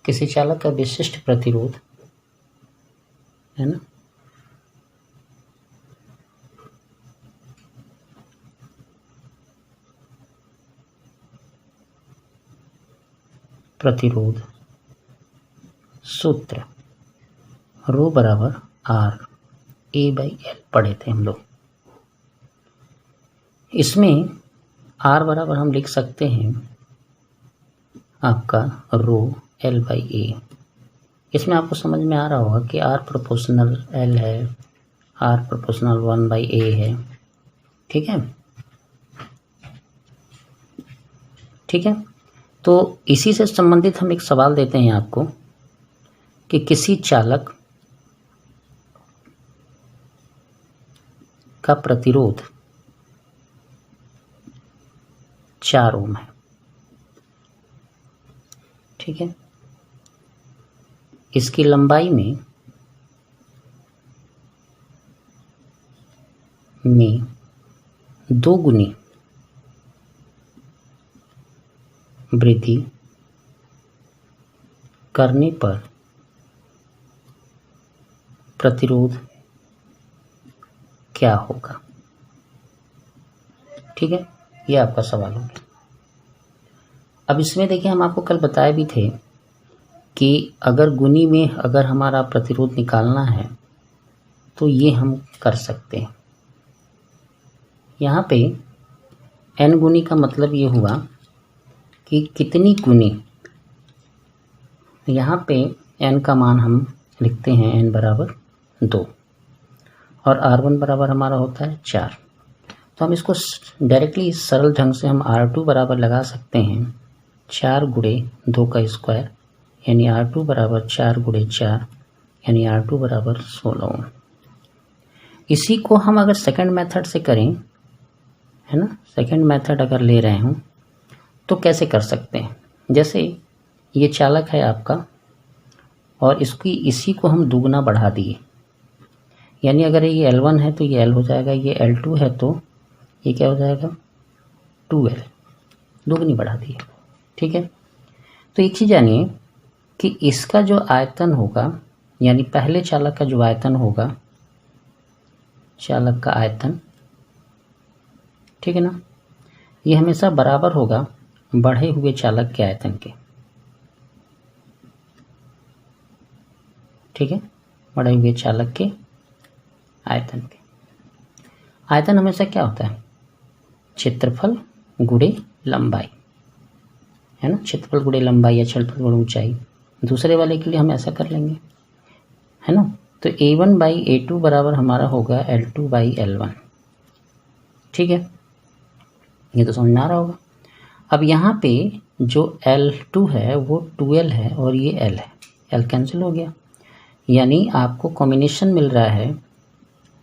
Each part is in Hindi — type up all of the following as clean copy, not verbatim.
किसी चालक का विशिष्ट प्रतिरोध है ना, प्रतिरोध सूत्र रो बराबर आर ए बाई एल पढ़े थे हम लोग। इसमें आर बराबर हम लिख सकते हैं आपका रो एल बाई ए। इसमें आपको समझ में आ रहा होगा कि आर प्रोपोर्शनल एल है, आर प्रोपोर्शनल 1/a है। ठीक है, ठीक है। तो इसी से संबंधित हम एक सवाल देते हैं आपको कि किसी चालक का प्रतिरोध 4 ओम है। ठीक है, इसकी लंबाई में 2 गुनी वृद्धि करने पर प्रतिरोध क्या होगा। ठीक है, ये आपका सवाल हो गया। अब इसमें देखिए, हम आपको कल बताए भी थे कि अगर गुनी में अगर हमारा प्रतिरोध निकालना है तो ये हम कर सकते हैं। यहाँ पे n गुनी का मतलब ये हुआ कि कितनी गुनी, यहाँ पे n का मान हम लिखते हैं n बराबर 2 और R1 बराबर हमारा होता है 4। तो हम इसको डायरेक्टली सरल ढंग से हम R2 बराबर लगा सकते हैं 4 गुणे 2 का स्क्वायर, यानी R2 बराबर 4 गुणे 4 यानी R2 बराबर 16 ओम। इसी को हम अगर सेकंड मेथड से करें, है ना, सेकंड मेथड अगर ले रहे हूँ तो कैसे कर सकते हैं। जैसे ये चालक है आपका और इसी को हम दुगना बढ़ा दिए, यानी अगर ये L1 है तो ये L हो जाएगा, ये L2 है तो ये क्या हो जाएगा 2L, दुगनी बढ़ा दिए। ठीक है, तो एक चीज़ जानिए कि इसका जो आयतन होगा, यानी पहले चालक का जो आयतन होगा, चालक का आयतन, ठीक है ना, ये हमेशा बराबर होगा बढ़े हुए चालक के आयतन के। ठीक है, बढ़े हुए चालक के आयतन के। आयतन हमेशा क्या होता है, क्षेत्रफल गुणे लंबाई, है ना, क्षेत्रफल गुणे लंबाई या क्षेत्रफल गुणे ऊंचाई। दूसरे वाले के लिए हम ऐसा कर लेंगे, है ना। तो A1/A2 बराबर हमारा होगा L2/L1। ठीक है, ये तो समझ में आ रहा होगा। अब यहाँ पे जो L2 है वो 2L है और ये L है, L कैंसिल हो गया, यानी आपको कॉम्बिनेशन मिल रहा है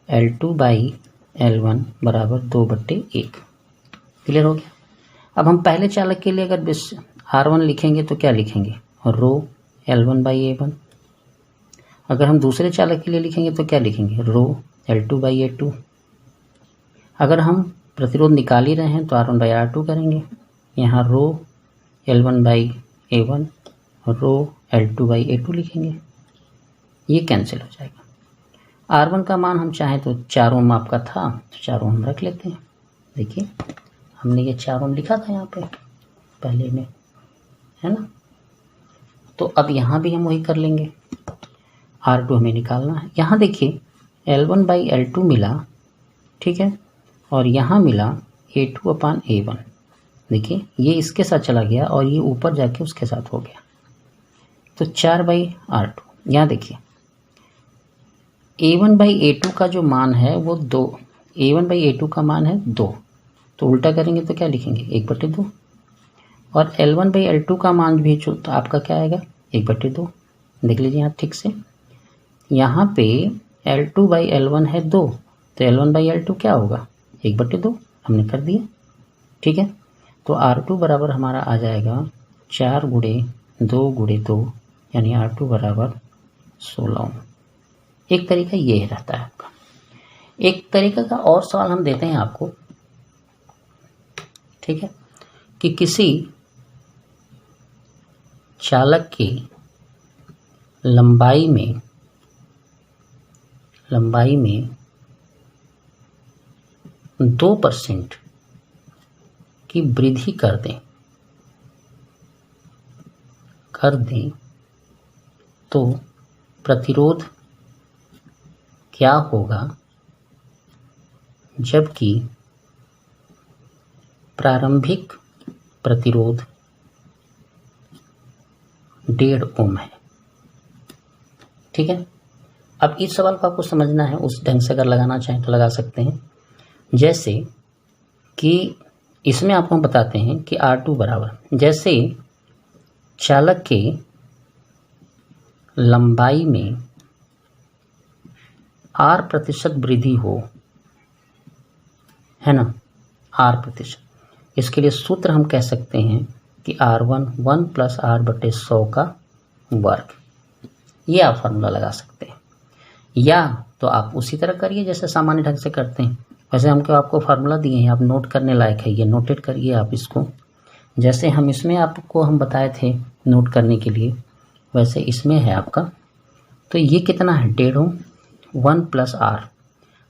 L2/L1 बराबर 2/1। क्लियर हो गया। अब हम पहले चालक के लिए अगर R1 लिखेंगे तो क्या लिखेंगे, रो L1/A1। अगर हम दूसरे चालक के लिए लिखेंगे तो क्या लिखेंगे, रो L2/A2। अगर हम प्रतिरोध निकाल ही रहे हैं तो R1/R2 करेंगे, यहाँ रो L1/A1 रो L2/A2 लिखेंगे, ये कैंसिल हो जाएगा। R1 का मान हम चाहें तो 4 ओम आपका था तो 4 ओम रख लेते हैं। देखिए हमने ये 4 ओम लिखा था यहाँ पे पहले में, है ना। तो अब यहाँ भी हम वही कर लेंगे, R2 हमें निकालना है। यहाँ देखिए L1/L2 मिला, ठीक है, और यहाँ मिला A2/A1। देखिए ये इसके साथ चला गया और ये ऊपर जाके उसके साथ हो गया, तो 4/R2। यहाँ देखिए A1/A2 का जो मान है वो 2, A1/A2 का मान है 2, तो उल्टा करेंगे तो क्या लिखेंगे 1/2। और L1/L2 का मान भी जो तो आपका क्या आएगा 1/2। देख लीजिए यहाँ ठीक से, यहाँ पे L2/L1 है 2, तो L1/L2 क्या होगा 1/2, हमने कर दिया। ठीक है, तो R2 बराबर हमारा आ जाएगा 4 गुणे 2 गुणे 2 यानी R2 बराबर 16 ओम। एक तरीका ये रहता है आपका। एक तरीका का और सवाल हम देते हैं आपको, ठीक है, कि किसी चालक की लंबाई में 2% की वृद्धि कर दें तो प्रतिरोध क्या होगा, जबकि प्रारंभिक प्रतिरोध 1.5 ओम है। ठीक है। अब इस सवाल को आपको समझना है, उस ढंग से अगर लगाना चाहें तो लगा सकते हैं। जैसे कि इसमें आपको हम बताते हैं कि R2 बराबर, जैसे चालक के लंबाई में R% वृद्धि हो, है ना, R%। इसके लिए सूत्र हम कह सकते हैं कि R1 1 + R/100 का वर्ग। ये आप फार्मूला लगा सकते हैं, या तो आप उसी तरह करिए जैसे सामान्य ढंग से करते हैं। वैसे हमको आपको फार्मूला दिए हैं, आप नोट करने लायक है, ये नोटेट करिए आप इसको। जैसे हम इसमें आपको हम बताए थे नोट करने के लिए, वैसे इसमें है आपका। तो ये कितना है, 1.5 ओम, 1 +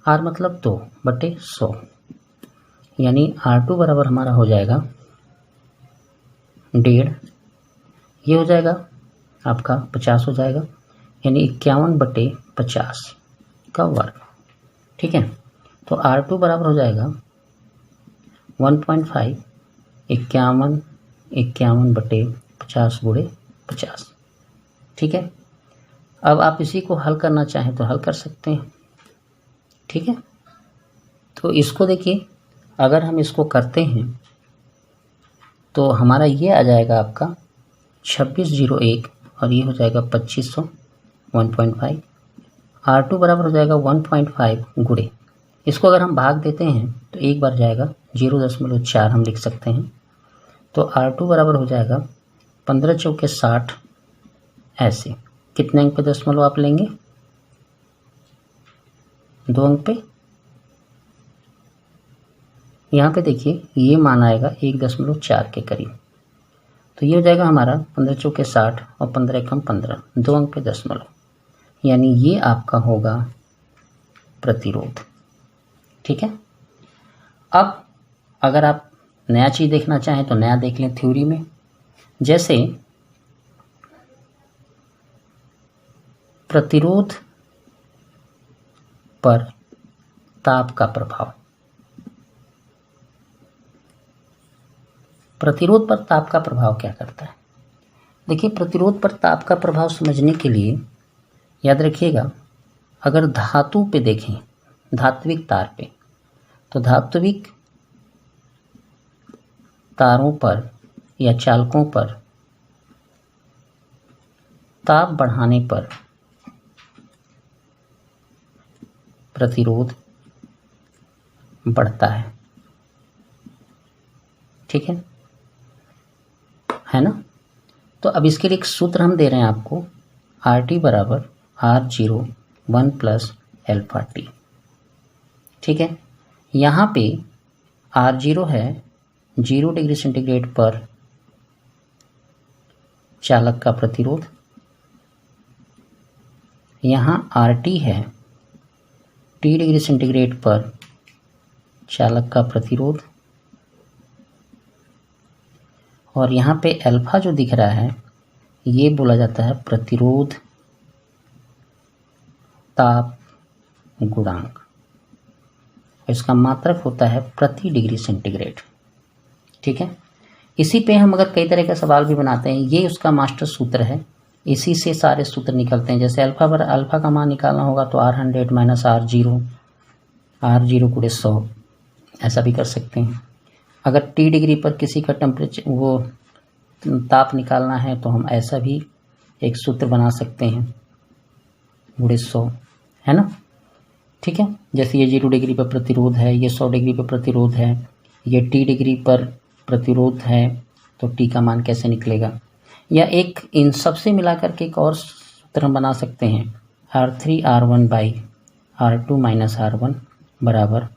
R मतलब 2/100, यानी R2 बराबर हमारा हो जाएगा 1.5, ये हो जाएगा आपका 50 हो जाएगा, यानी 51/50 का वर्ग। ठीक है। तो R2 बराबर हो जाएगा 1.5, 51/50 × 50। ठीक है। अब आप इसी को हल करना चाहें तो हल कर सकते हैं। ठीक है। तो इसको देखिए, अगर हम इसको करते हैं तो हमारा ये आ जाएगा आपका 2601, और ये हो जाएगा 2500, 1.5। R2 बराबर हो जाएगा 1.5 गुणे, इसको अगर हम भाग देते हैं तो एक बार जाएगा, 0.4 हम लिख सकते हैं। तो R2 बराबर हो जाएगा 15 चौके 60, ऐसे। कितने अंक पे दशमलव आप लेंगे, 2 अंक पे। यहाँ पे देखिए ये मान आएगा 1.4 के करीब। तो ये हो जाएगा हमारा 15 चौके 60 और 15 एकम 15, 2 अंक पे दशमलव, यानी ये आपका होगा प्रतिरोध। ठीक है। अब अगर आप नया चीज़ देखना चाहें तो नया देख लें थ्योरी में। जैसे प्रतिरोध पर ताप का प्रभाव, प्रतिरोध पर ताप का प्रभाव क्या करता है। देखिए, प्रतिरोध पर ताप का प्रभाव समझने के लिए याद रखिएगा, अगर धातु पे देखें, धात्विक तार पे, तो धात्विक तारों पर या चालकों पर ताप बढ़ाने पर प्रतिरोध बढ़ता है। ठीक है ना। तो अब इसके लिए एक सूत्र हम दे रहे हैं आपको, RT बराबर R0 1 + αT। ठीक है। यहाँ पे R0 है 0 डिग्री सेंटीग्रेड पर चालक का प्रतिरोध, यहाँ RT है T डिग्री सेंटीग्रेड पर चालक का प्रतिरोध, और यहाँ पे अल्फा जो दिख रहा है ये बोला जाता है प्रतिरोध ताप गुणांक, इसका मात्रक होता है प्रति डिग्री सेंटीग्रेड। ठीक है। इसी पे हम अगर कई तरह का सवाल भी बनाते हैं, ये उसका मास्टर सूत्र है, इसी से सारे सूत्र निकलते हैं। जैसे अल्फा का मान निकालना होगा तो R100 - R0 × 100, ऐसा भी कर सकते हैं। अगर T डिग्री पर किसी का टेम्परेचर वो ताप निकालना है तो हम ऐसा भी एक सूत्र बना सकते हैं, × 100, है ना। ठीक है। जैसे ये 0 डिग्री पर प्रतिरोध है, ये 100 डिग्री पर प्रतिरोध है, ये T डिग्री पर प्रतिरोध है, तो T का मान कैसे निकलेगा। या एक इन सब से मिलाकर के एक और सूत्र हम बना सकते हैं, R3R1 / R2 - R1 बराबर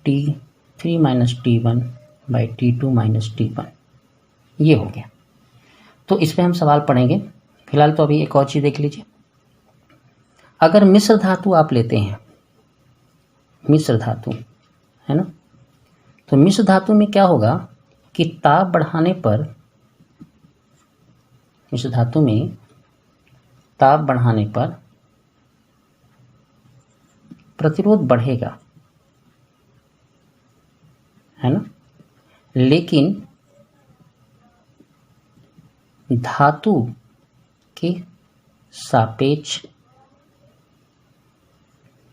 T3 - T1 / T2 - T1। ये हो गया। तो इस पे हम सवाल पढ़ेंगे, फिलहाल तो अभी एक और चीज़ देख लीजिए। अगर मिश्र धातु आप लेते हैं, मिश्र धातु है ना, तो मिश्र धातु में क्या होगा कि ताप बढ़ाने पर, मिश्र धातु में ताप बढ़ाने पर प्रतिरोध बढ़ेगा, है ना, लेकिन धातु के सापेक्ष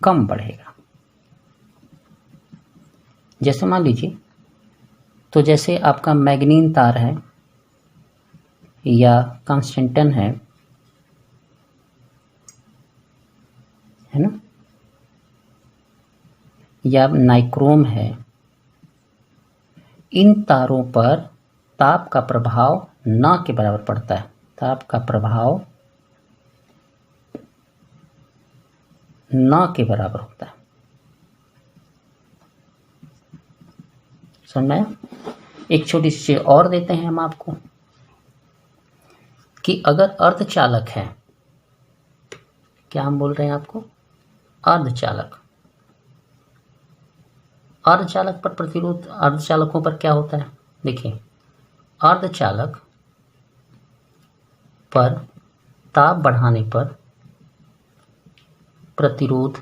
कम बढ़ेगा। जैसे मान लीजिए, तो जैसे आपका मैग्नीन तार है या कांस्टेंटन है ना, या नाइक्रोम है, इन तारों पर ताप का प्रभाव न के बराबर पड़ता है। ताप का प्रभाव न के बराबर होता है। समझ में आया? एक छोटी सी चीज और देते हैं हम आपको कि अगर अर्धचालक है, क्या हम बोल रहे हैं आपको, अर्धचालक, अर्धचालक पर प्रतिरोध, अर्धचालकों पर क्या होता है, देखिए अर्धचालक पर ताप बढ़ाने पर प्रतिरोध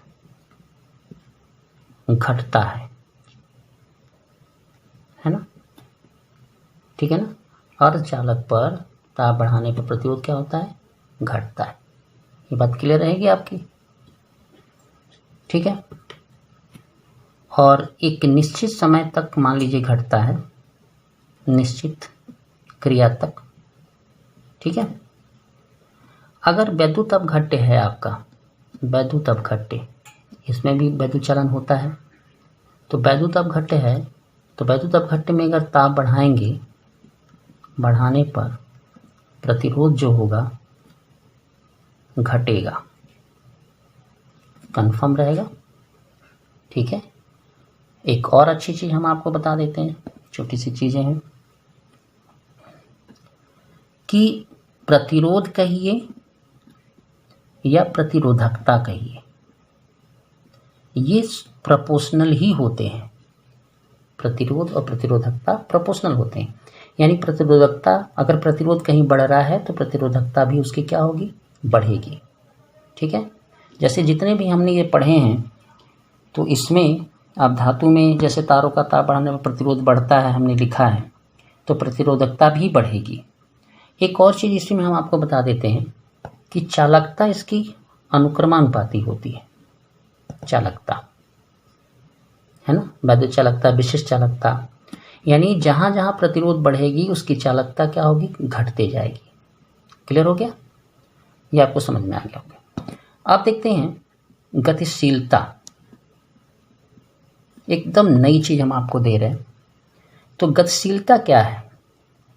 घटता है ना, ठीक है ना। अर्धचालक पर ताप बढ़ाने पर प्रतिरोध क्या होता है, घटता है। ये बात क्लियर रहेगी आपकी, ठीक है। और एक निश्चित समय तक मान लीजिए घटता है, निश्चित क्रिया तक, ठीक है। अगर वैद्युत अपघट्य है आपका, वैद्युत अपघट्य, इसमें भी वैद्युत चलन होता है, तो वैद्युत अपघट्य है, तो वैद्युत अपघट्य में अगर ताप बढ़ाएंगे, बढ़ाने पर प्रतिरोध जो होगा घटेगा, कंफर्म रहेगा, ठीक है। एक और अच्छी चीज़ हम आपको बता देते हैं, छोटी सी चीज़ें हैं कि प्रतिरोध कहिए या प्रतिरोधकता कहिए, ये प्रोपोर्शनल ही होते हैं। प्रतिरोध और प्रतिरोधकता प्रोपोर्शनल होते हैं, यानी प्रतिरोधकता, अगर प्रतिरोध कहीं बढ़ रहा है तो प्रतिरोधकता भी उसकी क्या होगी, बढ़ेगी, ठीक है। जैसे जितने भी हमने ये पढ़े हैं, तो इसमें आप धातु में जैसे तारों का ताप बढ़ाने पर प्रतिरोध बढ़ता है, हमने लिखा है, तो प्रतिरोधकता भी बढ़ेगी। एक और चीज़ इसमें हम आपको बता देते हैं कि चालकता इसकी अनुक्रमानुपाती होती है, चालकता, है ना, वैद्युत चालकता, विशिष्ट चालकता, यानी जहाँ जहाँ प्रतिरोध बढ़ेगी उसकी चालकता क्या होगी, घटते जाएगी। क्लियर हो गया? ये आपको समझ में आ गया होगा। आप देखते हैं गतिशीलता, एकदम नई चीज़ हम आपको दे रहे हैं। तो गतिशीलता क्या है,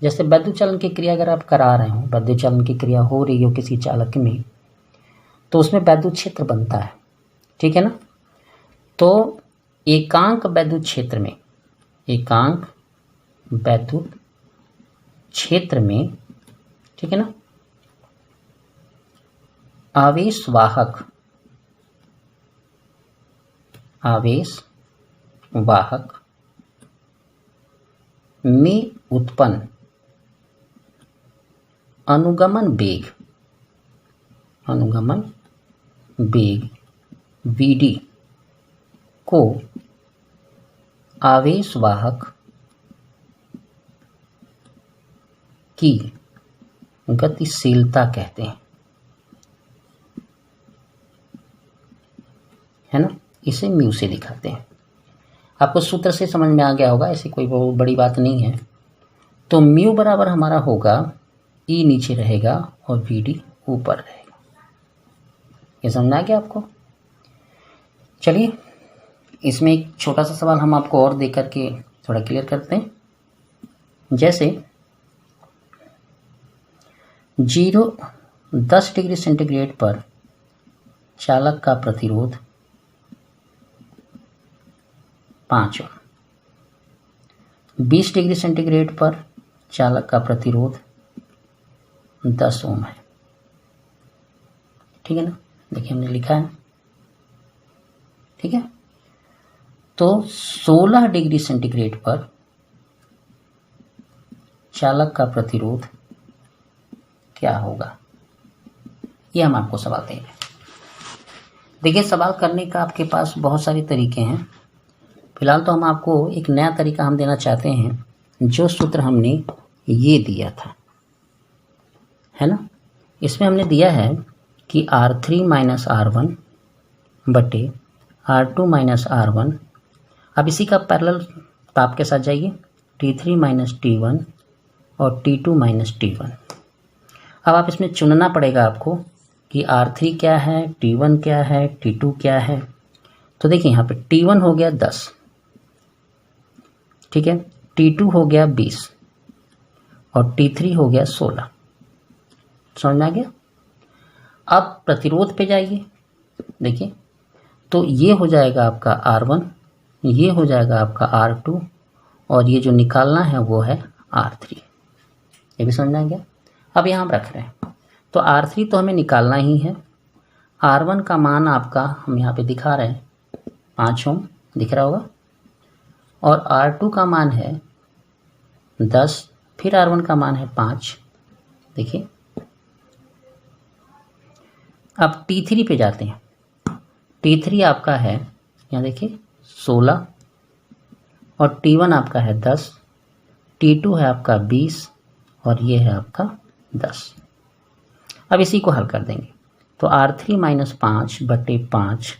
जैसे वैद्युत चलन की क्रिया अगर आप करा रहे हो, वैद्युत चलन की क्रिया हो रही हो किसी चालक में, तो उसमें वैद्युत क्षेत्र बनता है, ठीक है ना। तो एकांक वैद्युत क्षेत्र में, एकांक वैद्युत क्षेत्र में, ठीक है ना, आवेश वाहक, आवेश वाहक में उत्पन्न अनुगमन वेग, अनुगमन वेग Vd को आवेश वाहक की गतिशीलता कहते हैं, है ना। इसे म्यू से दिखाते हैं। आपको सूत्र से समझ में आ गया होगा, ऐसी कोई बहुत बड़ी बात नहीं है। तो म्यू बराबर हमारा होगा, ई नीचे रहेगा और Vd ऊपर रहेगा। ये समझ आ गया आपको? चलिए इसमें एक छोटा सा सवाल हम आपको और दे करके थोड़ा क्लियर करते हैं। जैसे 10 डिग्री सेंटीग्रेड पर चालक का प्रतिरोध 5 ओम, 20 डिग्री सेंटीग्रेड पर चालक का प्रतिरोध 10 ओम है, ठीक है ना, देखिए हमने लिखा है, ठीक है। तो 16 डिग्री सेंटीग्रेड पर चालक का प्रतिरोध क्या होगा, ये हम आपको सवाल दे रहे हैं। देखिए सवाल करने का आपके पास बहुत सारे तरीके हैं। फिलहाल तो हम आपको एक नया तरीका हम देना चाहते हैं, जो सूत्र हमने ये दिया था, है ना। इसमें हमने दिया है कि R3 माइनस R1 बटे R2 माइनस R1। अब इसी का पैरेलल ताप के साथ जाइए, T3 माइनस T1 और T2 माइनस T1। अब आप इसमें चुनना पड़ेगा आपको कि R3 क्या है, T1 क्या है, T2 क्या है। तो देखिए यहाँ पे T1 हो गया 10, ठीक है, T2 हो गया 20 और T3 हो गया 16। समझ में आ गया। अब प्रतिरोध पे जाइए, देखिए तो ये हो जाएगा आपका R1, ये हो जाएगा आपका R2 और ये जो निकालना है वो है R3। ये भी समझ में आ गया। अब यहाँ हम रख रहे हैं, तो R3 तो हमें निकालना ही है। R1 का मान आपका हम यहाँ पे दिखा रहे हैं 5 ओम, दिख रहा होगा, और R2 का मान है 10, फिर R1 का मान है 5, देखिए। अब T3 पे जाते हैं, T3 आपका है यहाँ देखिए 16 और T1 आपका है 10, T2 है आपका 20 और ये है आपका 10। अब इसी को हल कर देंगे, तो R3 माइनस 5 बटे 5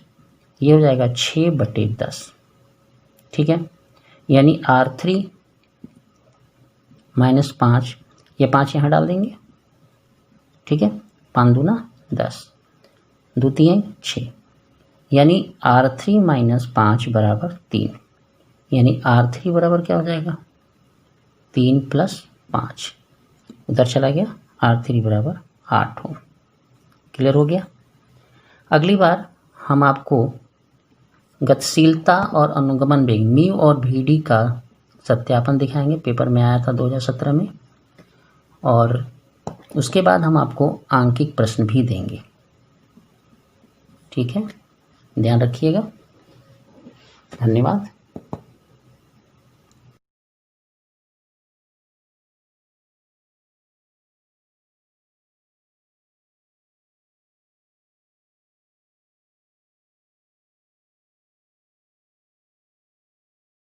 ये हो जाएगा 6 बटे 10, ठीक है। यानी R3 माइनस 5, ये 5 यहाँ डाल देंगे, ठीक है, 5 दूना 10, 2 3 6, यानी R3 माइनस 5 बराबर 3, यानी R3 बराबर क्या हो जाएगा 3 प्लस 5, उधर चला गया, R3 बराबर 8 ओम। क्लियर हो गया। अगली बार हम आपको गतिशीलता और अनुगमन वेग म्यू और VD का सत्यापन दिखाएंगे, पेपर में आया था 2017 में, और उसके बाद हम आपको आंकिक प्रश्न भी देंगे, ठीक है। ध्यान रखिएगा। धन्यवाद।